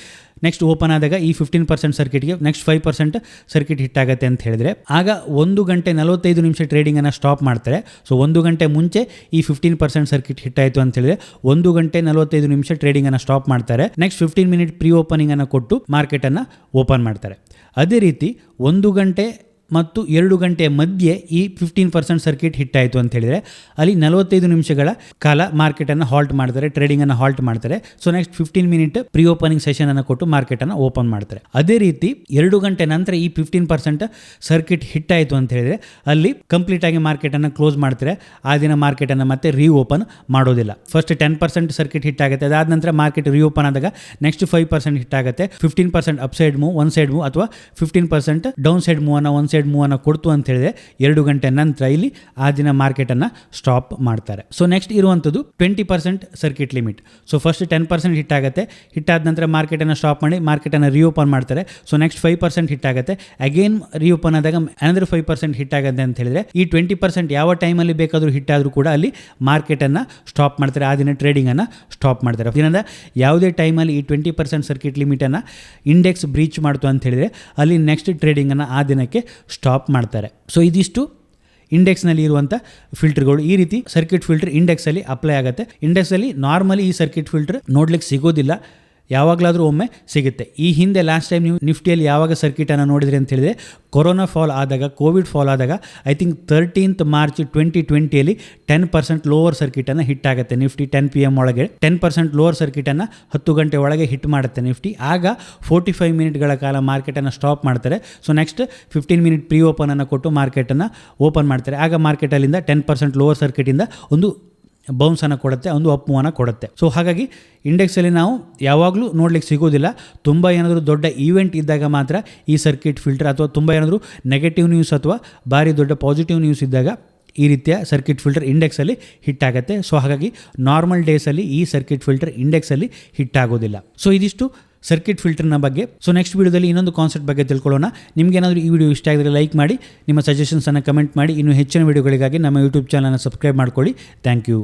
ನೆಕ್ಸ್ಟ್ ಓಪನ್ ಆದಾಗ ಈ 15% ಸರ್ಕಿಟ್ಗೆ ನೆಕ್ಸ್ಟ್ 5% ಸರ್ಕಿಟ್ ಹಿಟ್ ಆಗುತ್ತೆ ಅಂತ ಹೇಳಿದ್ರೆ ಆಗ 1 ಗಂಟೆ 45 ನಿಮಿಷ ಟ್ರೇಡಿಂಗನ್ನು ಸ್ಟಾಪ್ ಮಾಡ್ತಾರೆ. ಸೊ 1 ಗಂಟೆ ಮುಂಚೆ ಈ 15% ಸರ್ಕಿಟ್ ಹಿಟ್ ಆಯಿತು ಅಂತ ಹೇಳಿದ್ರೆ 1 ಗಂಟೆ 45 ನಿಮಿಷ ಟ್ರೇಡಿಂಗನ್ನು ಸ್ಟಾಪ್ ಮಾಡ್ತಾರೆ. ನೆಕ್ಸ್ಟ್ 15 ಮಿನಿಟ್ ಪ್ರೀ ಓಪನಿಂಗನ್ನು ಕೊಟ್ಟು ಮಾರ್ಕೆಟನ್ನು ಓಪನ್ ಮಾಡ್ತಾರೆ. ಅದೇ ರೀತಿ 1 ಗಂಟೆ ಮತ್ತು 2 ಗಂಟೆಯ ಮಧ್ಯೆ ಈ 15% ಸರ್ಕಿಟ್ ಹಿಟ್ ಆಯಿತು ಅಂತ ಹೇಳಿದರೆ ಅಲ್ಲಿ 45 ನಿಮಿಷಗಳ ಕಾಲ ಮಾರ್ಕೆಟನ್ನು ಹಾಲ್ಟ್ ಮಾಡ್ತಾರೆ, ಟ್ರೇಡಿಂಗನ್ನು ಹಾಲ್ಟ್ ಮಾಡ್ತಾರೆ. So next 15 minute pre opening ಸೆಷನನ್ನು ಕೊಟ್ಟು ಮಾರ್ಕೆಟನ್ನು ಓಪನ್ ಮಾಡ್ತಾರೆ. ಅದೇ ರೀತಿ 2 ಗಂಟೆ ನಂತರ ಈ 15% ಸರ್ಕಿಟ್ ಹಿಟ್ ಆಯಿತು ಅಂತ ಹೇಳಿದರೆ ಅಲ್ಲಿ ಕಂಪ್ಲೀಟ್ ಆಗಿ ಮಾರ್ಕೆಟನ್ನು ಕ್ಲೋಸ್ ಮಾಡ್ತಾರೆ. ಆ ದಿನ ಮಾರ್ಕೆಟನ್ನು ಮತ್ತೆ ರೀಓಪನ್ ಮಾಡೋದಿಲ್ಲ. ಫಸ್ಟ್ 10% ಸರ್ಕಿಟ್ ಹಿಟ್ ಆಗುತ್ತೆ, ಅದಾದ ನಂತರ ಮಾರ್ಕೆಟ್ ರೀಓಪನ್ ಆದಾಗ ನೆಕ್ಸ್ಟ್ 5% ಹಿಟ್ ಆಗುತ್ತೆ. 15% up side move, one side move ಅಥವಾ 15% ಡೌನ್ ಸೈಡ್ ಮೂವ್ ಅನ್ನು, ಒನ್ ಸೈಡ್ ಮೂವನ್ನು ಕೊಡ್ತು ಅಂತ ಹೇಳಿದ್ರೆ 2 ಗಂಟೆ ನಂತರ ಇಲ್ಲಿ ಆ ದಿನ ಮಾರ್ಕೆಟನ್ನು ಸ್ಟಾಪ್ ಮಾಡ್ತಾರೆ. ಸೊ ನೆಕ್ಸ್ಟ್ ಇರುವಂಥದ್ದು 20% circuit limit. So first 10% hit ಆಗುತ್ತೆ, ಹಿಟ್ ಆದ ನಂತರ ಮಾರ್ಕೆಟನ್ನು ಸ್ಟಾಪ್ ಮಾಡಿ ಮಾರ್ಕೆಟನ್ನು ರೀಓಪನ್ ಮಾಡ್ತಾರೆ. ಸೊ ನೆಕ್ಸ್ಟ್ 5% ಹಿಟ್ ಆಗುತ್ತೆ, ಅಗೇನ್ ರೀಓಪನ್ ಆದಾಗ ಅನದರ್ 5% ಹಿಟ್ ಆಗುತ್ತೆ ಅಂತ ಹೇಳಿದ್ರೆ ಈ 20% ಯಾವ ಟೈಮಲ್ಲಿ ಬೇಕಾದರೂ ಹಿಟ್ ಆದರೂ ಕೂಡ ಅಲ್ಲಿ ಮಾರ್ಕೆಟನ್ನು ಸ್ಟಾಪ್ ಮಾಡ್ತಾರೆ, ಆ ದಿನ ಟ್ರೇಡಿಂಗನ್ನು ಸ್ಟಾಪ್ ಮಾಡ್ತಾರೆ. ದಿನದ ಯಾವುದೇ ಟೈಮಲ್ಲಿ ಈ 20% ಸರ್ಕಿಟ್ ಲಿಮಿಟನ್ನು ಇಂಡೆಕ್ಸ್ ಬ್ರೀಚ್ ಮಾಡ್ತು ಅಂತ ಹೇಳಿದರೆ ಅಲ್ಲಿ ನೆಕ್ಸ್ಟ್ ಟ್ರೇಡಿಂಗನ್ನು ಆ ದಿನಕ್ಕೆ ಸ್ಟಾಪ್ ಮಾಡ್ತಾರೆ. ಸೊ ಇದಿಷ್ಟು ಇಂಡೆಕ್ಸ್ನಲ್ಲಿ ಇರುವಂಥ ಫಿಲ್ಟರ್ಗಳು. ಈ ರೀತಿ ಸರ್ಕಿಟ್ ಫಿಲ್ಟರ್ ಇಂಡೆಕ್ಸಲ್ಲಿ ಅಪ್ಲೈ ಆಗುತ್ತೆ. ಇಂಡೆಕ್ಸಲ್ಲಿ ನಾರ್ಮಲಿ ಈ ಸರ್ಕಿಟ್ ಫಿಲ್ಟರ್ ನೋಡ್ಲಿಕ್ಕೆ ಸಿಗೋದಿಲ್ಲ. ಯಾವಾಗಲಾದರೂ ಒಮ್ಮೆ ಸಿಗುತ್ತೆ. ಈ ಹಿಂದೆ ಲಾಸ್ಟ್ ಟೈಮ್ ನೀವು ನಿಫ್ಟಿಯಲ್ಲಿ ಯಾವಾಗ ಸರ್ಕಿಟನ್ನು ನೋಡಿದ್ರಿ ಅಂತ ಹೇಳಿದರೆ ಕೊರೋನಾ ಫಾಲ್ ಆದಾಗ, ಕೋವಿಡ್ ಫಾಲ್ ಆದಾಗ, ಐ ಥಿಂಕ್ 13th March 2020ಯಲ್ಲಿ 10% ಲೋವರ್ ಸರ್ಕಿಟನ್ನು ಹಿಟ್ ಆಗುತ್ತೆ ನಿಫ್ಟಿ. 10 PM ಒಳಗೆ 10% ಲೋವರ್ ಸರ್ಕಿಟನ್ನು 10 ಗಂಟೆ ಒಳಗೆ ಹಿಟ್ ಮಾಡುತ್ತೆ ನಿಫ್ಟಿ. ಆಗ 45 ಮಿನಿಟ್ಗಳ ಕಾಲ ಮಾರ್ಕೆಟನ್ನು ಸ್ಟಾಪ್ ಮಾಡ್ತಾರೆ. ಸೊ ನೆಕ್ಸ್ಟ್ 15 ಮಿನಿಟ್ ಪ್ರೀ ಓಪನನ್ನು ಕೊಟ್ಟು ಮಾರ್ಕೆಟನ್ನು ಓಪನ್ ಮಾಡ್ತಾರೆ. ಆಗ ಮಾರ್ಕೆಟಲ್ಲಿಂದ 10% ಲೋವರ್ ಸರ್ಕಿಟಿಂದ ಒಂದು ಬೌನ್ಸನ್ನು ಕೊಡುತ್ತೆ, ಒಂದು ಅಪ್ ಮೂವನ್ನು ಕೊಡುತ್ತೆ. ಸೊ ಹಾಗಾಗಿ ಇಂಡೆಕ್ಸಲ್ಲಿ ನಾವು ಯಾವಾಗಲೂ ನೋಡ್ಲಿಕ್ಕೆ ಸಿಗೋದಿಲ್ಲ. ತುಂಬ ಏನಾದರೂ ದೊಡ್ಡ ಈವೆಂಟ್ ಇದ್ದಾಗ ಮಾತ್ರ ಈ ಸರ್ಕಿಟ್ ಫಿಲ್ಟರ್, ಅಥವಾ ತುಂಬ ಏನಾದರೂ ನೆಗೆಟಿವ್ ನ್ಯೂಸ್ ಅಥವಾ ಭಾರಿ ದೊಡ್ಡ ಪಾಸಿಟಿವ್ ನ್ಯೂಸ್ ಇದ್ದಾಗ ಈ ರೀತಿಯ ಸರ್ಕಿಟ್ ಫಿಲ್ಟರ್ ಇಂಡೆಕ್ಸಲ್ಲಿ ಹಿಟ್ ಆಗುತ್ತೆ. ಸೊ ಹಾಗಾಗಿ ನಾರ್ಮಲ್ ಡೇಸಲ್ಲಿ ಈ ಸರ್ಕಿಟ್ ಫಿಲ್ಟರ್ ಇಂಡೆಕ್ಸಲ್ಲಿ ಹಿಟ್ ಆಗೋದಿಲ್ಲ. ಸೊ ಇದಿಷ್ಟು ಸರ್ಕಿಟ್ ಫಿಲ್ಟರ್ನ ಬಗ್ಗೆ. ಸೊ ನೆಕ್ಸ್ಟ್ ವೀಡಿಯೋದಲ್ಲಿ ಇನ್ನೊಂದು ಕಾನ್ಸೆಪ್ಟ್ ಬಗ್ಗೆ ತಿಳ್ಕೊಳ್ಳೋಣ. ನಿಮ್ಗೆ ಏನಾದರೂ ಈ ವಿಡಿಯೋ ಇಷ್ಟ ಆಗಿದ್ರೆ ಲೈಕ್ ಮಾಡಿ, ನಿಮ್ಮ ಸಜೆಷನ್ಸನ್ನು ಕಮೆಂಟ್ ಮಾಡಿ. ಇನ್ನೂ ಹೆಚ್ಚಿನ ವೀಡಿಯೋಗಳಿಗಾಗಿ ನಮ್ಮ ಯೂಟ್ಯೂಬ್ ಚಾನಲ್ನ ಸಬ್ಸ್ಕ್ರೈಬ್ ಮಾಡ್ಕೊಳ್ಳಿ. Thank you.